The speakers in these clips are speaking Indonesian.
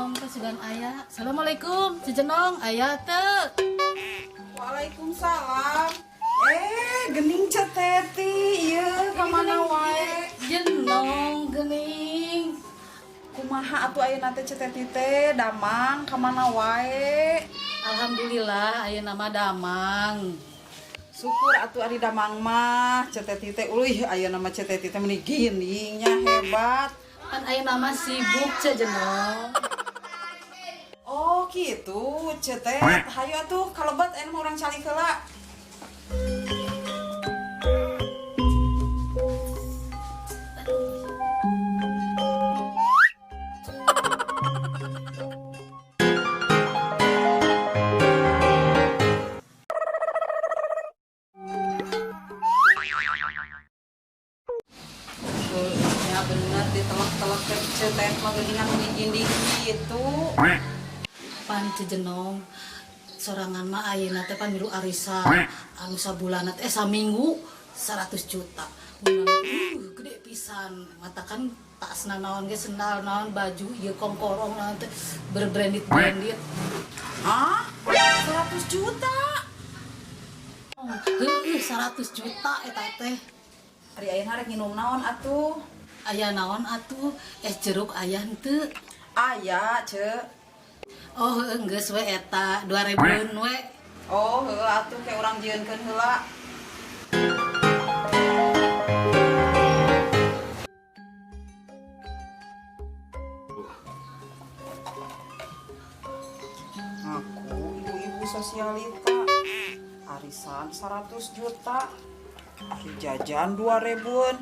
Cijenong kasugan ayah. Assalamualaikum Cijenong ayah teh. Waalaikumsalam. Gening Ceteti, ieu ka mana wae? Jenong gening. Kumaha atuh ayeuna teh Ceteti teh damang ka mana wae? Alhamdulillah ayah nama Damang. Syukur atuh ari damang mah Ceteti teh. Ayeuna mah Ceteti teh meuni giningnya hebat. Kan ayah nama sibuk Cijenong. Oh gitu, Cetet. Hayu atuh kalebet aya mah urang cali heula. Ya bener ditelek-telek ke Cetet mah geuningan meuni gitu. Pan Cijenong sorangan mah ayeuna teh pan milu arisan anu sabulana teh saminggu 100 juta. Gede pisan. Matakan tasna naon ge sendal naon baju ieu kongkorong naon teh berbranded. Hah? 100 juta? Heuh 100 juta eta teh. Ari ayeuna rek nginum naon atuh? Aya naon atuh? Es jeruk aya henteu? Aya, Ceu. Oh geus we eta 2000 we. Oh, heueuh atuh ke urang jieunkeun heula. Aku ibu-ibu sosialita. Arisan 100 juta. Ari jajan 2000-an.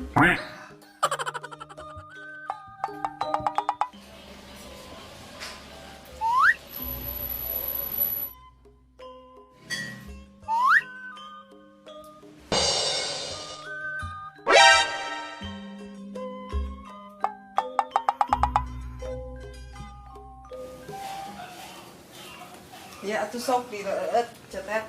Ya atuh sok direut Cetet.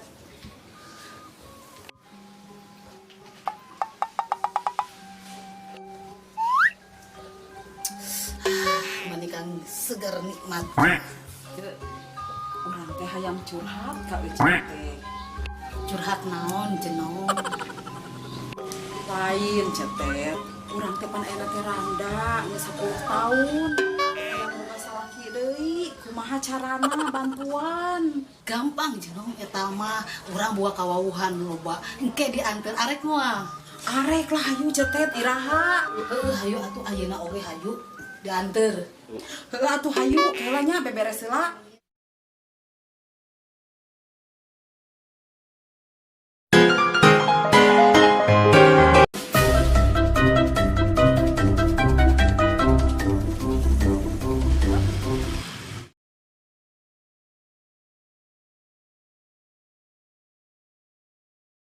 Manikang seger nikmat. Urang teh hayang curhat ka Cetet teh. Curhat naon Jenong? Lain Cetet. Urang teh pan ayeuna teh randa geus 10 taun. Hayang boga salaki deui. Kumaha carana bantuan? Gampang Jenong eta mah urang buah kawauhan loba. Engke diantar arek moal. Arek lah hayu Cetet iraha. Hayu atuh ayeuna oge hayu diantar. Heueuh atuh hayu kelanya beberes heula.